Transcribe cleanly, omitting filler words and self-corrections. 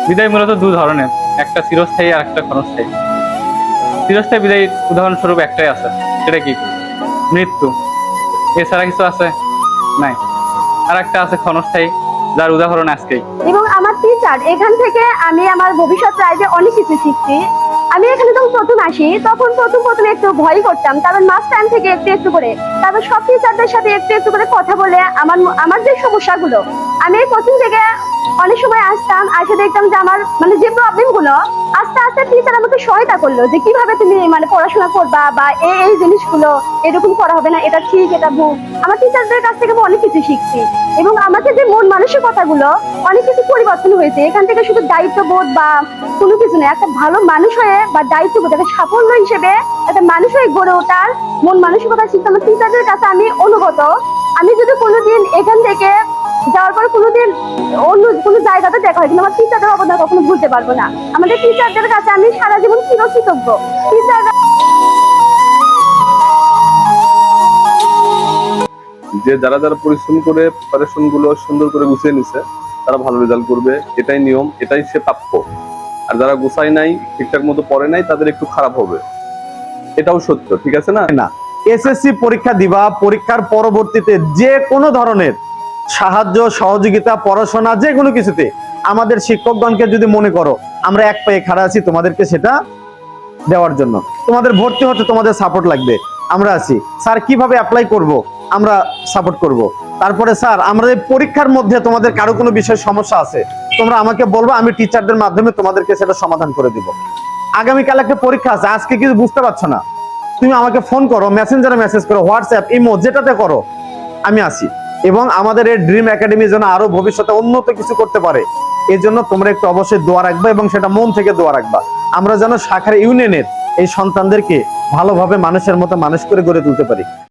বিদায় মূলত দু ধরনের, একটা চিরস্থায়ী আর একটা ক্ষণস্থায়ী। চিরস্থায়ী বিদায় উদাহরণস্বরূপ একটাই আছে, সেটা কি? মৃত্যু। এছাড়া কিছু আছে? নাই। আর একটা আছে ক্ষণস্থায়ী, যার উদাহরণ আজকেই। এবং আমার টিচার, এখান থেকে আমি আমার ভবিষ্যৎ লাইফে অনেক কিছু শিখছি। আমি এখানে যখন প্রথম আসি তখন প্রথম একটু ভয় করতাম, তারপর মাস টাইম থেকে একটু একটু করে, তারপর সব টিচারদের সাথে একটু একটু করে কথা বলে আমার যে সমস্যাগুলো, আমি এই প্রথম থেকে অনেক সময় আসতাম, আসে দেখতাম যে আমার মানে যে প্রবলেম গুলো আস্তে আস্তে টিচার আমাকে সহায়তা করলো যে কিভাবে তুমি মানে পড়াশোনা করবা, বা এই জিনিসগুলো এরকম করা হবে না, এটা ঠিক এটা ভুল। আমার টিচারদের কাছ থেকে আমি অনেক কিছু শিখছি এবং আমাদের যে মন মানসিকতাগুলো অনেক কিছু পরিবর্তন হয়েছে। এখান থেকে শুধু দায়িত্ববোধ বা কোনো কিছু না, একটা ভালো মানুষ হয়ে বা দায়িত্ববোধ, একটা সাফল্য হিসেবে একটা মানুষ হয়ে গড়ে ওঠার মন মানসিকতা শিখতে আমার টিচারদের কাছে আমি অনুগত। আমি যদি কোনোদিন এখান থেকে যাওয়ার পর কোনোদিন অন্য কোনো জায়গাতে দেখা হয়, কিন্তু আমার টিচারদের অবদান কখনো ভুলতে পারবো না। আমাদের টিচারদের কাছে আমি সারা জীবন চিরকৃতজ্ঞ। টিচার যে যারা যারা পরিশ্রম করে প্রিপারেশন গুলো সুন্দর করে গুছিয়ে নিছে তারা ভালো রেজাল্ট করবে, এটাই নিয়ম, এটাই সে প্রাপ্য। আর যারা গুছাই নাই, ঠিকঠাক মতো পড়ে নাই, তাদের একটু খারাপ হবে, এটাও সত্য, ঠিক আছে না? না, এসএসসি পরীক্ষা দিবা, পরীক্ষার পরবর্তীতে যে কোনো ধরনের সাহায্য সহযোগিতা, পড়াশোনা, যে কোনো কিছুতে আমাদের শিক্ষকগণকে যদি মনে করো আমরা এক পায়ে খাড়া আছি তোমাদেরকে সেটা দেওয়ার জন্য, তোমাদের ভর্তি হতে তোমাদের সাপোর্ট লাগবে, আমরা আছি। স্যার কিভাবে অ্যাপ্লাই করব, আমরা সাপোর্ট করব। তারপরে স্যার আমাদের পরীক্ষার মধ্যে তোমাদের কারো কোনো বিষয় সমস্যা আছে, তোমরা আমাকে বলবো, আমি টিচারদের মাধ্যমে তোমাদেরকে সেটা সমাধান করে দিব। আগামীকাল একটা পরীক্ষা আছে, আজকে কিছু বুঝতে পারছো না, তুমি আমাকে ফোন করো, মেসেঞ্জারে মেসেজ করো, হোয়াটসঅ্যাপ, ইমো, যেটাতে করো, আমি আছি। এবং আমাদের এই ড্রিম একাডেমি যেন আরো ভবিষ্যতে উন্নত কিছু করতে পারে, এই জন্য তোমরা একটু অবশ্যই দোয়া রাখবা এবং সেটা মন থেকে দোয়া রাখবা। আমরা যেন শাখার ইউনিয়নের এই সন্তানদেরকে ভালোভাবে মানুষের মতো মানুষ করে গড়ে তুলতে পারি।